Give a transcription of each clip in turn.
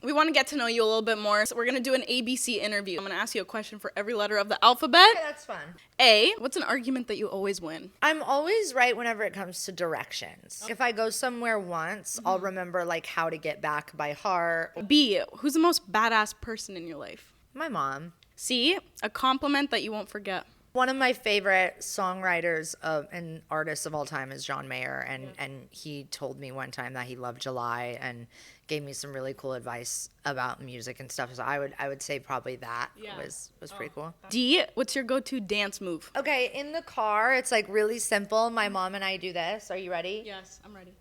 we want to get to know you a little bit more. So we're going to do an ABC interview. I'm going to ask you a question for every letter of the alphabet. Okay, that's fun. A, what's an argument that you always win? I'm always right whenever it comes to directions. If I go somewhere once, I'll remember like how to get back by heart. B, who's the most badass person in your life? My mom. C, a compliment that you won't forget. One of my favorite songwriters and artists of all time is John Mayer, and he told me one time that he loved July and gave me some really cool advice about music and stuff. So I would say probably that was pretty cool. D, what's your go-to dance move? Okay, in the car, it's like really simple. My mom and I do this. Are you ready? Yes, I'm ready.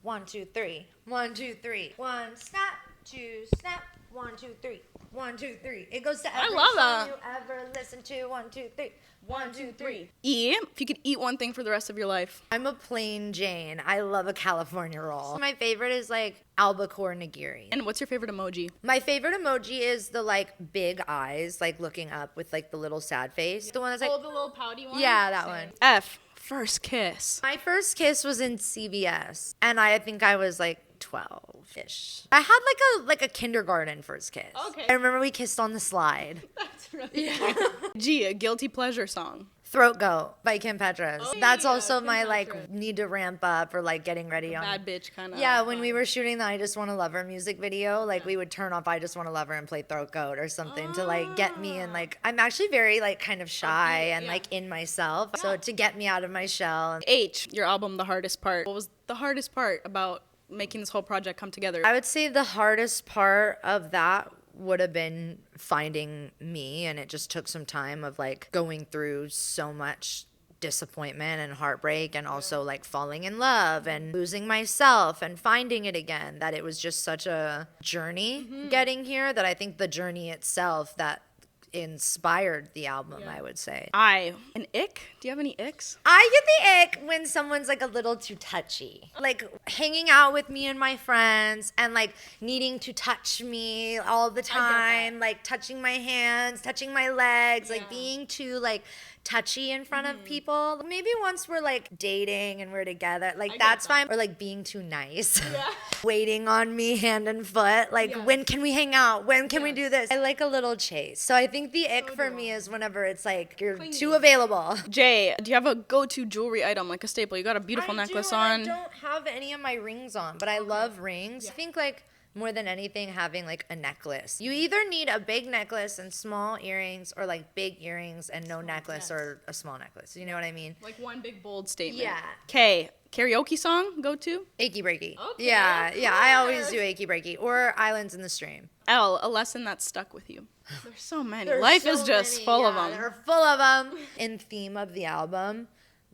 1, 2, 3. 1, 2, 3. 1 snap, 2 snap. 1, 2, 3. 1, 2, 3. It goes to every song you ever listen to. 1, 2, 3. 1, 2, 3. E, if you could eat one thing for the rest of your life. I'm a plain Jane. I love a California roll. My favorite is like albacore nigiri. And what's your favorite emoji? My favorite emoji is the like big eyes, like looking up with like the little sad face. The one that's like, the little pouty one? Yeah, that one. F, first kiss. My first kiss was in CVS, and I think I was like 12-ish. I had like a kindergarten first kiss. Okay. I remember we kissed on the slide. That's really cute. G, a guilty pleasure song. Throat Goat by Kim Petras. Oh, That's yeah, also Kim my Petras. like need to ramp up or like getting ready on. Bad bitch kind of. Yeah, when we were shooting the I Just Wanna Love Her music video, like we would turn off I Just Wanna Love Her and play Throat Goat or something to like get me in like, I'm actually very like kind of shy and like in myself. So to get me out of my shell. H, your album, The Hardest Part. What was the hardest part about making this whole project come together? I would say the hardest part of that would have been finding me, and it just took some time of like going through so much disappointment and heartbreak, and also like falling in love and losing myself and finding it again, that it was just such a journey getting here, that I think the journey itself that inspired the album, I would say. I, an ick? Do you have any icks? I get the ick when someone's like a little too touchy. Like hanging out with me and my friends and like needing to touch me all the time, like touching my hands, touching my legs, like being too like touchy in front of people. Maybe once we're like dating and we're together, like that's fine. Or like being too nice. Waiting on me hand and foot. Like when can we hang out? When can we do this? I like a little chase. So I think the ick for me is whenever it's like you're too available. J, do you have a go-to jewelry item, like a staple? You got a beautiful necklace on. I don't have any of my rings on, but I love rings. I think like more than anything, having like a necklace. You either need a big necklace and small earrings, or like big earrings and no necklace, or a small necklace. You know what I mean? Like one big bold statement. Yeah. K, karaoke song, go-to? Achy breaky. Okay, Yeah, I always do achy breaky. Or Islands in the Stream. L, a lesson that stuck with you. There's so many. Life is just full of them. They're full of them. In theme of the album,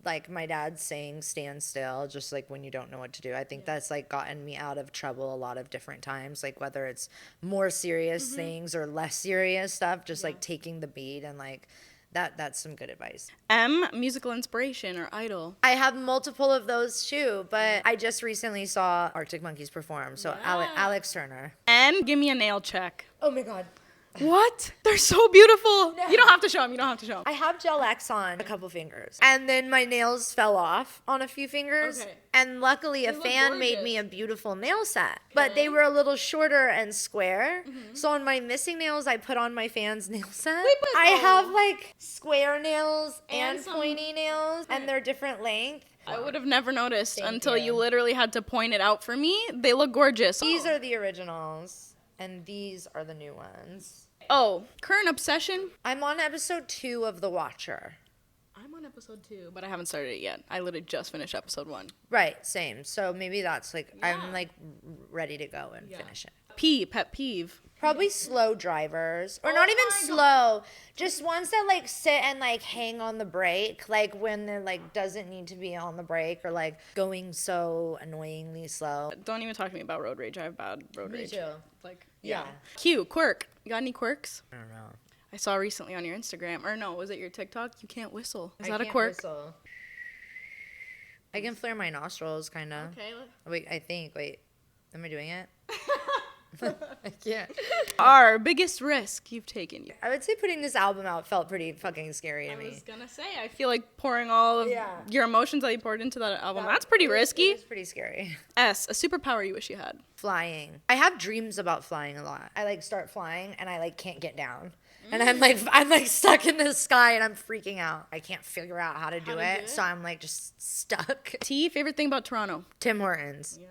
like my dad's saying stand still, just like when you don't know what to do. I think that's like gotten me out of trouble a lot of different times, like whether it's more serious things or less serious stuff, just like taking the beat, and like that's some good advice. M, musical inspiration or idol. I have multiple of those too, but I just recently saw Arctic Monkeys perform, so Alex Turner. N, give me a nail check. Oh my god. What? They're so beautiful. No. You don't have to show them. I have Gel X on a couple fingers. And then my nails fell off on a few fingers. Okay. And luckily a fan made me a beautiful nail set. Okay. But they were a little shorter and square. So on my missing nails, I put on my fan's nail set. I have like square nails and pointy nails, and they're different length. I would have never noticed until you literally had to point it out for me. They look gorgeous. These are the originals, and these are the new ones. Oh, current obsession? I'm on episode 2 of The Watcher. I'm on episode 2, but I haven't started it yet. I literally just finished episode 1. Right, same. So maybe that's like, I'm like ready to go and finish it. P, pet peeve. Probably slow drivers, or not even slow, just ones that like sit and like hang on the brake, like when they're like doesn't need to be on the brake, or like going so annoyingly slow. Don't even talk to me about road rage. I have bad road rage. Me too. Like, yeah. Q, quirk. You got any quirks? I don't know. I saw recently on your Instagram, or no, was it your TikTok? You can't whistle. Is that a can't quirk? Whistle. I can flare my nostrils, kind of. Okay. Wait, I think. Wait, am I doing it? I can't. Our biggest risk you've taken. I would say putting this album out felt pretty fucking scary to I me. was gonna say, I feel like pouring all of your emotions that you poured into that album, that's pretty risky. It's pretty scary. S, a superpower you wish you had. Flying. I have dreams about flying a lot. I like start flying and I like can't get down. And I'm like stuck in the sky and I'm freaking out. I can't figure out how to do it. So I'm like just stuck. T, favorite thing about Toronto? Tim Hortons. Yeah.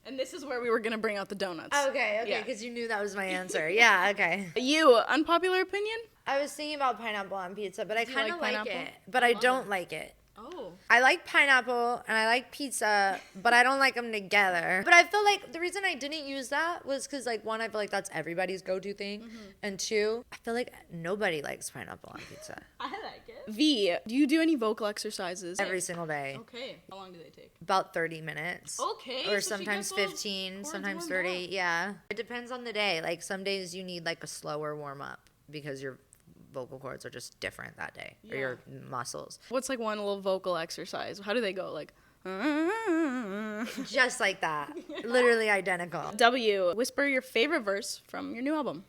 And this is where we were gonna bring out the donuts. Okay, Yeah. because you knew that was my answer. Yeah, okay. You, unpopular opinion? I was thinking about pineapple on pizza, but I you kind like of like pineapple? it. But I don't like it. Oh. I like pineapple and I like pizza, but I don't like them together. But I feel like the reason I didn't use that was because, like, one, I feel like that's everybody's go-to thing. And two, I feel like nobody likes pineapple on pizza. I like it. V, do you do any vocal exercises? Every single day. Okay. How long do they take? About 30 minutes. Okay, Or so she sometimes gets those 15, chords sometimes warmed 30. up. Yeah. It depends on the day. Like, some days you need, like, a slower warm-up because your vocal cords are just different that day. Or your muscles. What's like one little vocal exercise? How do they go? Like, Just like that. Literally identical. W, whisper your favorite verse from your new album.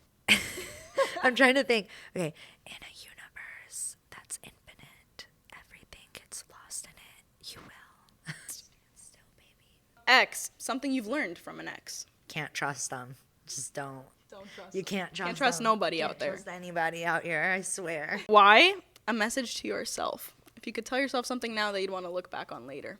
I'm trying to think. Okay. In a universe that's infinite, everything gets lost in it. You will. Still, baby. X, something you've learned from an ex. Can't trust them. Just don't. Don't trust. You can't trust Can't trust them. nobody Can't out there. trust anybody out here, I swear. Y, a message to yourself. If you could tell yourself something now that you'd want to look back on later.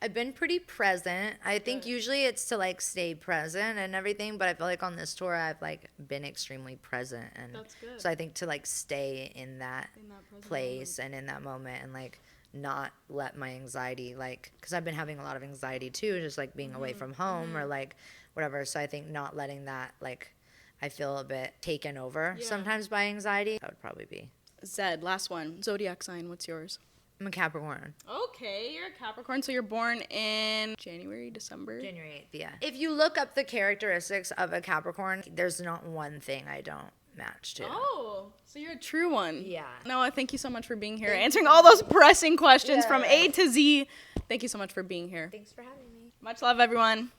I've been pretty present. I think usually it's to like stay present and everything, but I feel like on this tour I've like been extremely present, and That's good. so I think to like stay in that present place and in that moment and like not let my anxiety, like, because I've been having a lot of anxiety too, just like being away from home or like whatever. So I think not letting that, like, I feel a bit taken over sometimes by anxiety. That would probably be. Z, last one. Zodiac sign, what's yours? I'm a Capricorn. Okay, you're a Capricorn, so you're born in January, December? January 8th, yeah. If you look up the characteristics of a Capricorn, there's not one thing I don't match to. Oh, so you're a true one. Yeah. Noah, thank you so much for being here, answering all those pressing questions from A to Z. Thank you so much for being here. Thanks for having me. Much love, everyone.